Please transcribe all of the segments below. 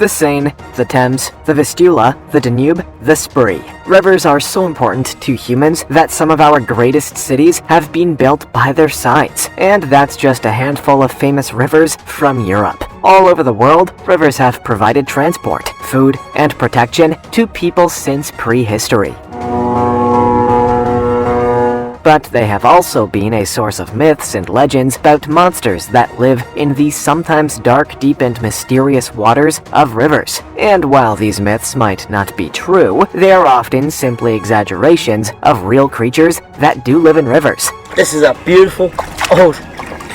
The Seine, the Thames, the Vistula, the Danube, the Spree. Rivers are so important to humans that some of our greatest cities have been built by their sides. And that's just a handful of famous rivers from Europe. All over the world, rivers have provided transport, food, and protection to people since prehistory. But they have also been a source of myths and legends about monsters that live in the sometimes dark, deep, and mysterious waters of rivers. And while these myths might not be true, they are often simply exaggerations of real creatures that do live in rivers. This is a beautiful, old,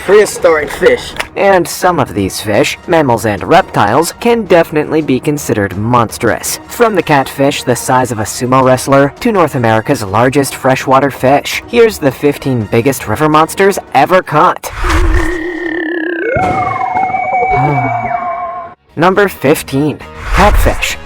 prehistoric fish. And some of these fish, mammals and reptiles, can definitely be considered monstrous. From the catfish the size of a sumo wrestler to North America's largest freshwater fish. Here's the 15 biggest river monsters ever caught. Number 15. Catfish.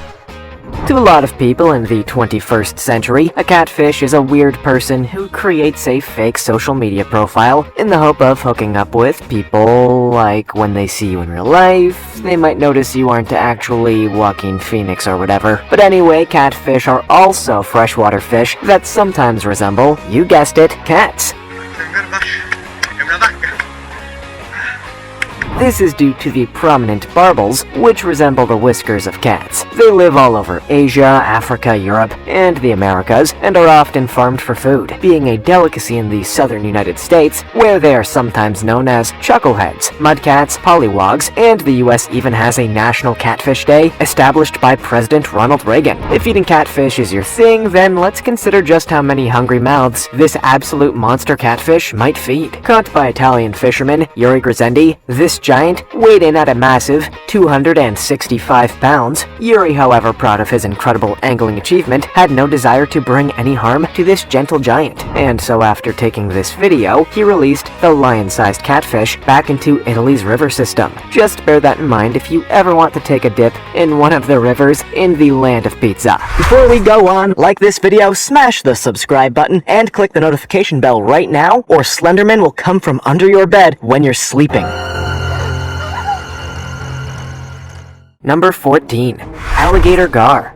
To a lot of people in the 21st century, a catfish is a weird person who creates a fake social media profile in the hope of hooking up with people. Like when they see you in real life, they might notice you aren't actually Joaquin Phoenix or whatever. But anyway, catfish are also freshwater fish that sometimes resemble, you guessed it, cats. This is due to the prominent barbels, which resemble the whiskers of cats. They live all over Asia, Africa, Europe, and the Americas, and are often farmed for food, being a delicacy in the southern United States, where they are sometimes known as chuckleheads, mudcats, pollywogs, and the US even has a National Catfish Day established by President Ronald Reagan. If eating catfish is your thing, then let's consider just how many hungry mouths this absolute monster catfish might feed. Caught by Italian fisherman Yuri Grisendi, this giant weighed in at a massive 265 pounds. Yuri, however proud of his incredible angling achievement, had no desire to bring any harm to this gentle giant. And so after taking this video, he released the lion-sized catfish back into Italy's river system. Just bear that in mind if you ever want to take a dip in one of the rivers in the land of pizza. Before we go on, like this video, smash the subscribe button, and click the notification bell right now, or Slenderman will come from under your bed when you're sleeping. Number 14. Alligator gar.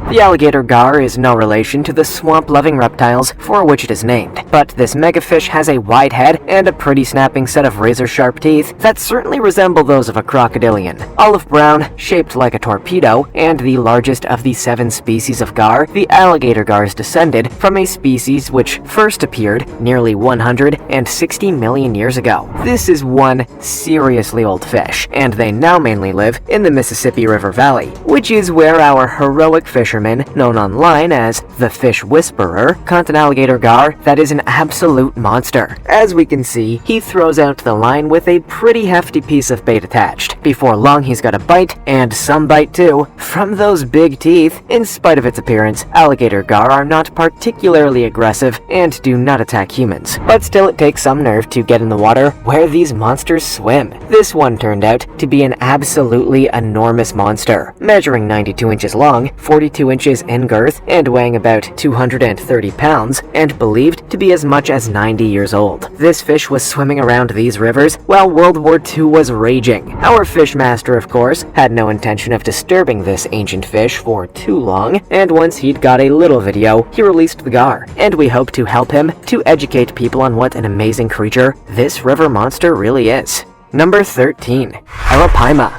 The alligator gar is no relation to the swamp-loving reptiles for which it is named, but this megafish has a wide head and a pretty snapping set of razor-sharp teeth that certainly resemble those of a crocodilian. Olive brown, shaped like a torpedo, and the largest of the 7 species of gar, the alligator gar is descended from a species which first appeared nearly 160 million years ago. This is one seriously old fish, and they now mainly live in the Mississippi River Valley, which is where our heroic fisherman, known online as the Fish Whisperer, caught an alligator gar that is an absolute monster. As we can see, he throws out the line with a pretty hefty piece of bait attached. Before long, he's got a bite, and some bite too, from those big teeth. In spite of its appearance, alligator gar are not particularly aggressive and do not attack humans. But still, it takes some nerve to get in the water where these monsters swim. This one turned out to be an absolutely enormous monster, measuring 92 inches long, 42 inches in girth, and weighing about 230 pounds, and believed to be as much as 90 years old. This fish was swimming around these rivers while World War II was raging. Our fish master, of course, had no intention of disturbing this ancient fish for too long, and once he'd got a little video, he released the gar, and we hope to help him to educate people on what an amazing creature this river monster really is. Number 13. Arapaima.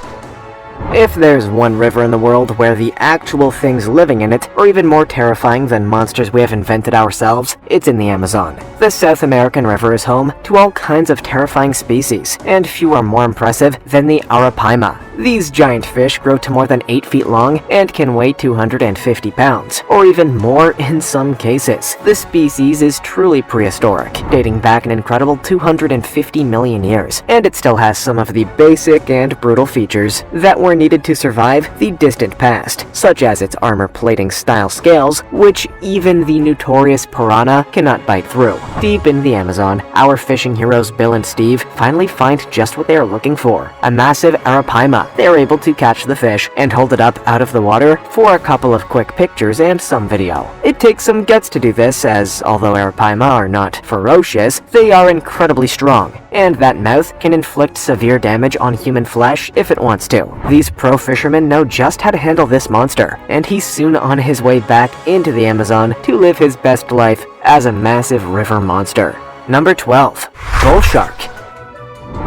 If there's one river in the world where the actual things living in it are even more terrifying than monsters we have invented ourselves, it's in the Amazon. The South American river is home to all kinds of terrifying species, and few are more impressive than the Arapaima. These giant fish grow to more than 8 feet long and can weigh 250 pounds, or even more in some cases. The species is truly prehistoric, dating back an incredible 250 million years, and it still has some of the basic and brutal features that were needed to survive the distant past, such as its armor-plating style scales, which even the notorious piranha cannot bite through. Deep in the Amazon, our fishing heroes Bill and Steve finally find just what they are looking for, a massive arapaima. They are able to catch the fish and hold it up out of the water for a couple of quick pictures and some video. It takes some guts to do this, as although arapaima are not ferocious, they are incredibly strong, and that mouth can inflict severe damage on human flesh if it wants to. The These pro fishermen know just how to handle this monster, and he's soon on his way back into the Amazon to live his best life as a massive river monster. Number 12. Bull shark.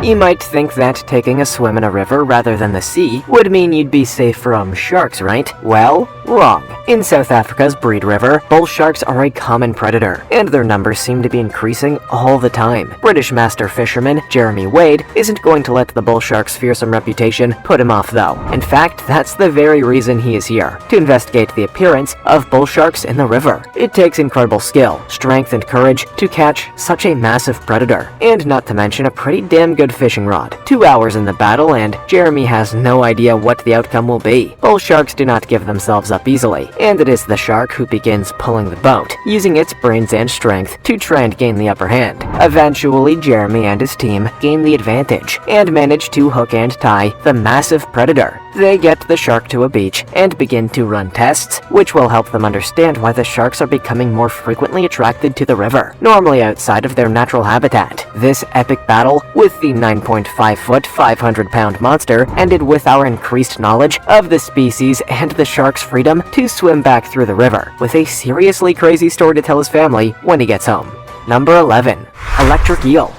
You might think that taking a swim in a river rather than the sea would mean you'd be safe from sharks, right? Well, wrong. In South Africa's Breed River, bull sharks are a common predator, and their numbers seem to be increasing all the time. British master fisherman Jeremy Wade isn't going to let the bull shark's fearsome reputation put him off though. In fact, that's the very reason he is here, to investigate the appearance of bull sharks in the river. It takes incredible skill, strength, and courage to catch such a massive predator, and not to mention a pretty damn good fishing rod. 2 hours in the battle, and Jeremy has no idea what the outcome will be. Bull sharks do not give themselves up easily, and it is the shark who begins pulling the boat, using its brains and strength to try and gain the upper hand. Eventually, Jeremy and his team gain the advantage, and manage to hook and tie the massive predator. They get the shark to a beach, and begin to run tests, which will help them understand why the sharks are becoming more frequently attracted to the river, normally outside of their natural habitat. This epic battle with the 9.5-foot, 500-pound monster ended with our increased knowledge of the species and the shark's freedom to swim back through the river, with a seriously crazy story to tell his family when he gets home. Number 11. Electric eel.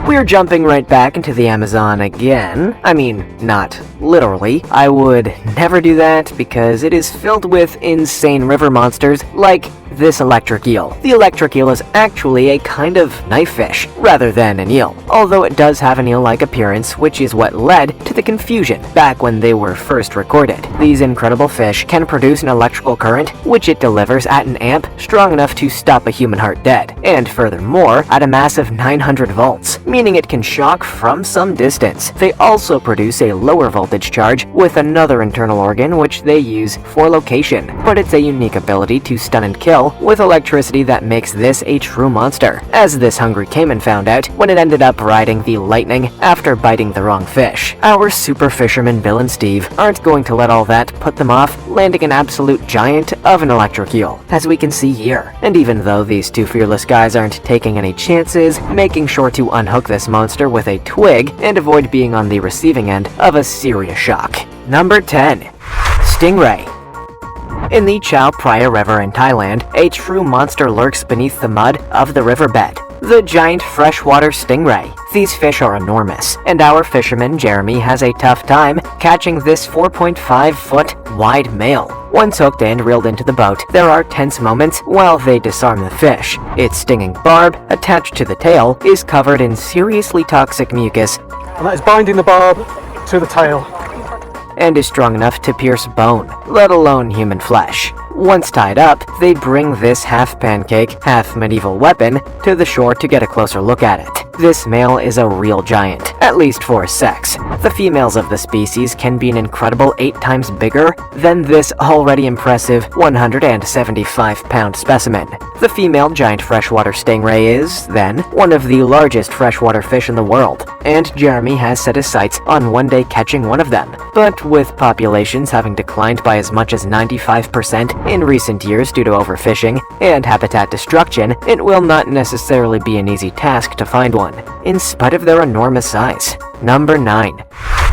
We're jumping right back into the Amazon again. I mean, not literally. I would never do that because it is filled with insane river monsters like this electric eel. The electric eel is actually a kind of knife fish rather than an eel, although it does have an eel-like appearance, which is what led to the confusion back when they were first recorded. These incredible fish can produce an electrical current, which it delivers at an amp strong enough to stop a human heart dead, and furthermore at a massive 900 volts, meaning it can shock from some distance. They also produce a lower voltage charge with another internal organ which they use for location, but it's a unique ability to stun and kill with electricity that makes this a true monster, as this hungry caiman found out when it ended up riding the lightning after biting the wrong fish. Our super fishermen Bill and Steve aren't going to let all that put them off landing an absolute giant of an electric eel, as we can see here. And even though these two fearless guys aren't taking any chances, making sure to unhook this monster with a twig and avoid being on the receiving end of a serious shock. Number 10. Stingray. In the Chao Phraya River in Thailand, a true monster lurks beneath the mud of the riverbed. The giant freshwater stingray. These fish are enormous, and our fisherman Jeremy has a tough time catching this 4.5-foot wide male. Once hooked and reeled into the boat, there are tense moments while they disarm the fish. Its stinging barb, attached to the tail, is covered in seriously toxic mucus, And that is binding the barb to the tail. And is strong enough to pierce bone, let alone human flesh. Once tied up, they bring this half-pancake, half-medieval weapon to the shore to get a closer look at it. This male is a real giant, at least for sex. The females of the species can be an incredible 8 times bigger than this already impressive 175-pound specimen. The female giant freshwater stingray is, then, one of the largest freshwater fish in the world, and Jeremy has set his sights on one day catching one of them. But with populations having declined by as much as 95% in recent years due to overfishing and habitat destruction, it will not necessarily be an easy task to find one, in spite of their enormous size. Number 9.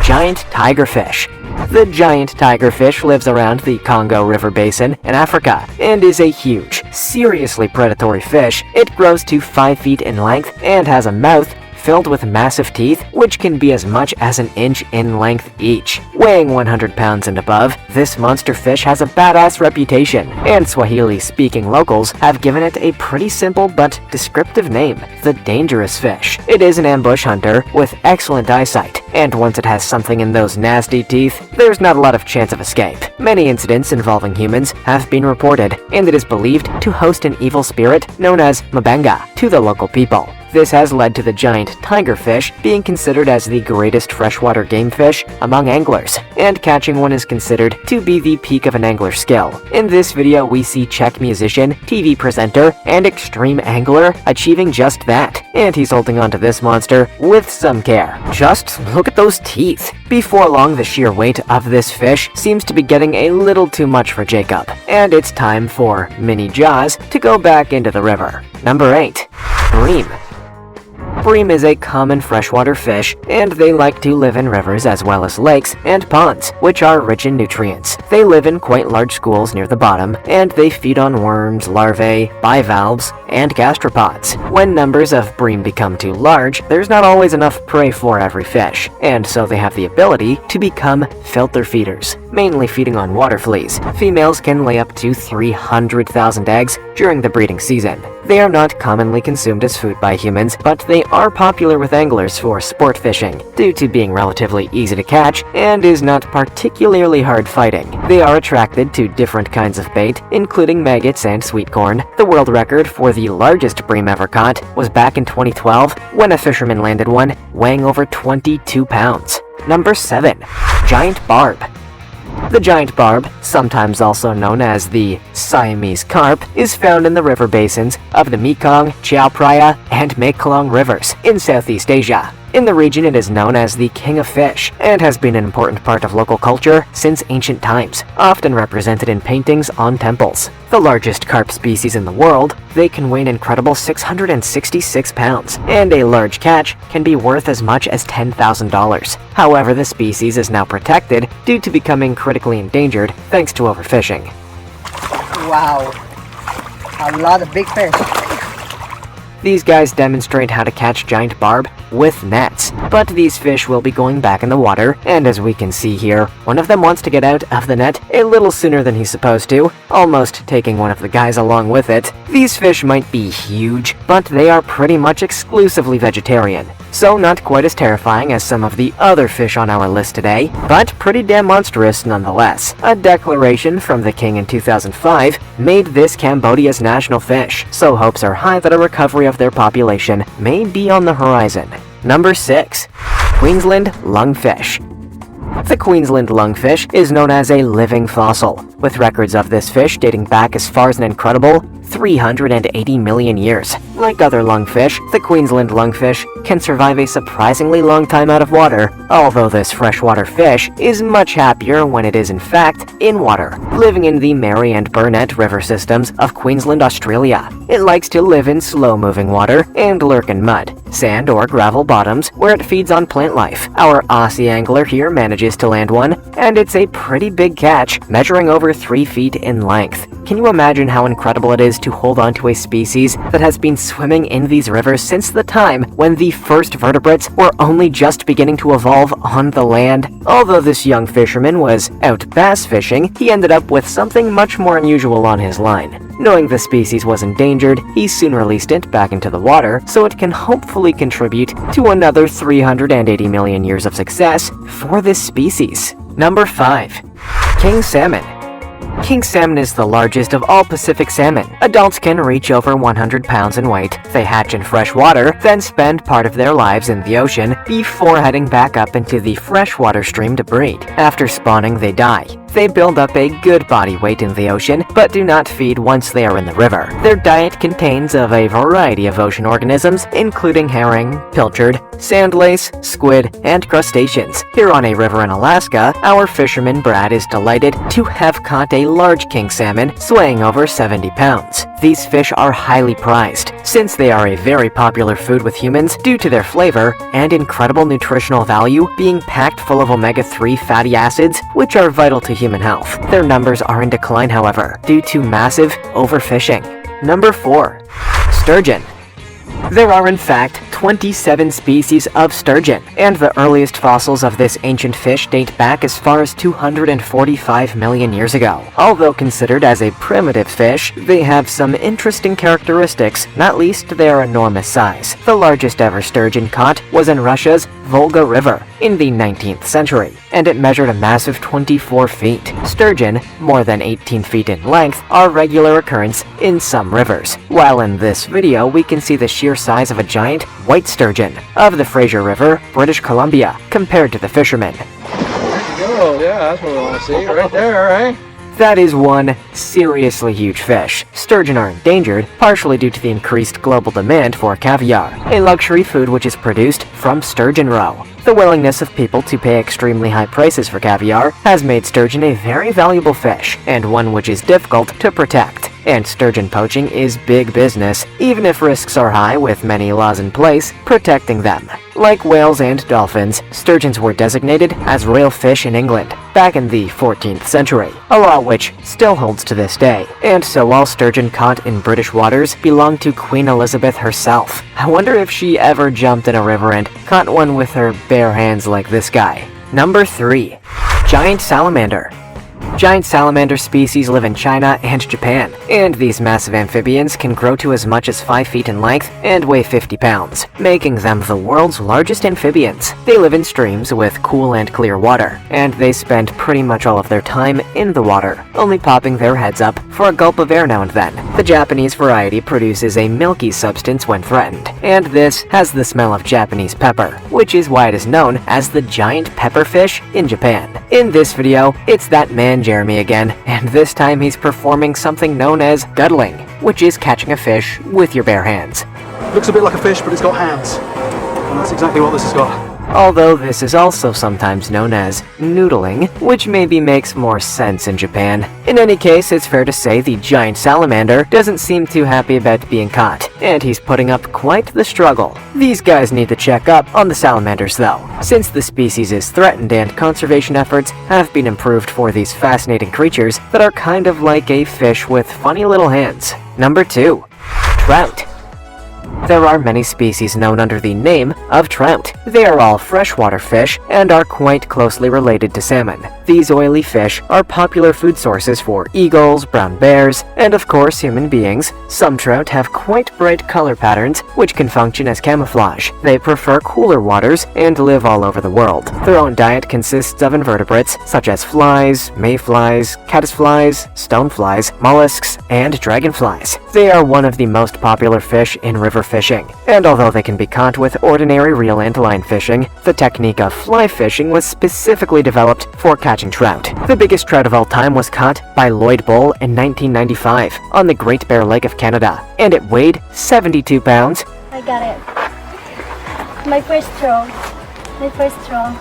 Giant tigerfish. The giant tigerfish lives around the Congo River Basin in Africa and is a huge, seriously predatory fish. It grows to 5 feet in length and has a mouth filled with massive teeth, which can be as much as an inch in length each. Weighing 100 pounds and above, this monster fish has a badass reputation, and Swahili-speaking locals have given it a pretty simple but descriptive name, the dangerous fish. It is an ambush hunter with excellent eyesight, and once it has something in those nasty teeth, there's not a lot of chance of escape. Many incidents involving humans have been reported, and it is believed to host an evil spirit known as Mabenga to the local people. This has led to the giant tigerfish being considered as the greatest freshwater game fish among anglers, and catching one is considered to be the peak of an angler's skill. In this video, we see Czech musician, TV presenter, and extreme angler achieving just that, and he's holding onto this monster with some care. Just look at those teeth. Before long, the sheer weight of this fish seems to be getting a little too much for Jacob, and it's time for Mini Jaws to go back into the river. Number 8. Bream. Bream is a common freshwater fish, and they like to live in rivers as well as lakes and ponds, which are rich in nutrients. They live in quite large schools near the bottom, and they feed on worms, larvae, bivalves, and gastropods. When numbers of bream become too large, there's not always enough prey for every fish, and so they have the ability to become filter feeders, mainly feeding on water fleas. Females can lay up to 300,000 eggs during the breeding season. They are not commonly consumed as food by humans, but they are popular with anglers for sport fishing, due to being relatively easy to catch and is not particularly hard fighting. They are attracted to different kinds of bait, including maggots and sweet corn. The world record for the largest bream ever caught was back in 2012, when a fisherman landed one weighing over 22 pounds. Number 7. Giant barb. The giant barb, sometimes also known as the Siamese carp, is found in the river basins of the Mekong, Chao Phraya, and Mekong rivers in Southeast Asia. In the region, it is known as the king of fish and has been an important part of local culture since ancient times, often represented in paintings on temples. The largest carp species in the world, they can weigh an incredible 666 pounds, and a large catch can be worth as much as $10,000. However, the species is now protected due to becoming critically endangered thanks to overfishing. Wow, a lot of big fish. These guys demonstrate how to catch giant barb with nets, but these fish will be going back in the water, and as we can see here, one of them wants to get out of the net a little sooner than he's supposed to, almost taking one of the guys along with it. These fish might be huge, but they are pretty much exclusively vegetarian, so not quite as terrifying as some of the other fish on our list today, but pretty damn monstrous nonetheless. A declaration from the king in 2005 made this Cambodia's national fish, so hopes are high that a recovery of their population may be on the horizon. Number 6. Queensland lungfish. The Queensland lungfish is known as a living fossil, with records of this fish dating back as far as an incredible 380 million years. Like other lungfish, the Queensland lungfish can survive a surprisingly long time out of water, although this freshwater fish is much happier when it is in fact in water, living in the Mary and Burnett river systems of Queensland, Australia. It likes to live in slow-moving water and lurk in mud, sand, or gravel bottoms where it feeds on plant life. Our Aussie angler here manages to land one, and it's a pretty big catch, measuring over 3 feet in length. Can you imagine how incredible it is to hold on to a species that has been swimming in these rivers since the time when the first vertebrates were only just beginning to evolve on the land? Although this young fisherman was out bass fishing, he ended up with something much more unusual on his line. Knowing the species was endangered, he soon released it back into the water so it can hopefully contribute to another 380 million years of success for this species. Number 5. King salmon. King salmon is the largest of all Pacific salmon. Adults can reach over 100 pounds in weight. They hatch in fresh water, then spend part of their lives in the ocean before heading back up into the freshwater stream to breed. After spawning, they die. They build up a good body weight in the ocean, but do not feed once they are in the river. Their diet contains of a variety of ocean organisms, including herring, pilchard, sand lace, squid, and crustaceans. Here on a river in Alaska, our fisherman Brad is delighted to have caught a large king salmon swaying over 70 pounds. These fish are highly prized, since they are a very popular food with humans due to their flavor and incredible nutritional value, being packed full of omega-3 fatty acids, which are vital to human health. Their numbers are in decline, however, due to massive overfishing. Number 4. Sturgeon. There are in fact 27 species of sturgeon, and the earliest fossils of this ancient fish date back as far as 245 million years ago. Although considered as a primitive fish, they have some interesting characteristics, not least their enormous size. The largest ever sturgeon caught was in Russia's Volga River in the 19th century, and it measured a massive 24 feet. Sturgeon, more than 18 feet in length, are a regular occurrence in some rivers, while in this video we can see the sheer size of a giant white sturgeon of the Fraser River, British Columbia, compared to the fishermen. There you go, yeah, that's what we want to see, right there, right? That is one seriously huge fish. Sturgeon are endangered, partially due to the increased global demand for caviar, a luxury food which is produced from sturgeon roe. The willingness of people to pay extremely high prices for caviar has made sturgeon a very valuable fish, and one which is difficult to protect. and sturgeon poaching is big business, even if risks are high with many laws in place protecting them. Like whales and dolphins, sturgeons were designated as royal fish in England back in the 14th century, a law which still holds to this day. And so all sturgeon caught in British waters belong to Queen Elizabeth herself. I wonder if she ever jumped in a river and caught one with her bare hands like this guy. Number 3. Giant salamander. Giant salamander species live in China and Japan, and these massive amphibians can grow to as much as 5 feet in length and weigh 50 pounds, making them the world's largest amphibians. They live in streams with cool and clear water, and they spend pretty much all of their time in the water, only popping their heads up for a gulp of air now and then. The Japanese variety produces a milky substance when threatened, and this has the smell of Japanese pepper, which is why it is known as the giant pepperfish in Japan. In this video, it's that man Jeremy again, and this time he's performing something known as guddling, which is catching a fish with your bare hands. Looks a bit like a fish, but it's got hands. And that's exactly what this has got. Although this is also sometimes known as noodling, which maybe makes more sense in Japan. In any case, it's fair to say the giant salamander doesn't seem too happy about being caught, and he's putting up quite the struggle. These guys need to check up on the salamanders though, since the species is threatened and conservation efforts have been improved for these fascinating creatures that are kind of like a fish with funny little hands. Number 2. Trout. There are many species known under the name of trout. They are all freshwater fish and are quite closely related to salmon. These oily fish are popular food sources for eagles, brown bears, and of course human beings. Some trout have quite bright color patterns which can function as camouflage. They prefer cooler waters and live all over the world. Their own diet consists of invertebrates such as flies, mayflies, caddisflies, stoneflies, mollusks, and dragonflies. They are one of the most popular fish in river fishing, and although they can be caught with ordinary reel and line fishing, the technique of fly fishing was specifically developed for catching trout. The biggest trout of all time was caught by Lloyd Bull in 1995 on the Great Bear Lake of Canada, and it weighed 72 pounds. I got it. My first throw. My first throw.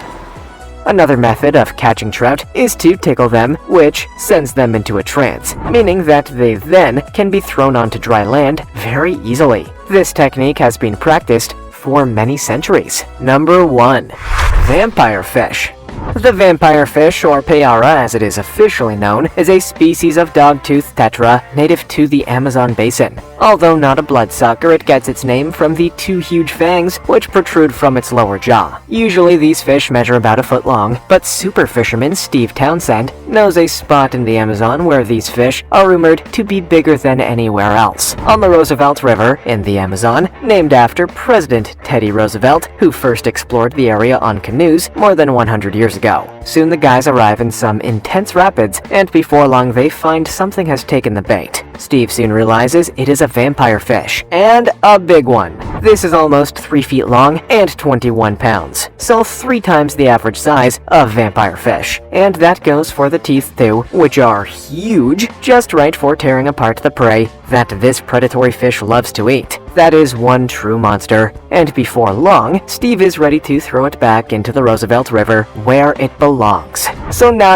Another method of catching trout is to tickle them, which sends them into a trance, meaning that they then can be thrown onto dry land very easily. This technique has been practiced for many centuries. Number 1. Vampire fish. The vampire fish, or payara as it is officially known, is a species of dog-toothed tetra native to the Amazon basin. Although not a bloodsucker, it gets its name from the 2 huge fangs which protrude from its lower jaw. Usually these fish measure about a foot long, but super fisherman Steve Townsend knows a spot in the Amazon where these fish are rumored to be bigger than anywhere else. On the Roosevelt River in the Amazon, named after President Teddy Roosevelt, who first explored the area on canoes more than 100 years ago. Soon the guys arrive in some intense rapids, and before long they find something has taken the bait. Steve soon realizes it is a vampire fish, and a big one. This is almost 3 feet long and 21 pounds, so 3 times the average size of vampire fish. And that goes for the teeth too, which are huge, just right for tearing apart the prey that this predatory fish loves to eat. That is one true monster, and before long, Steve is ready to throw it back into the Roosevelt River where it belongs. So now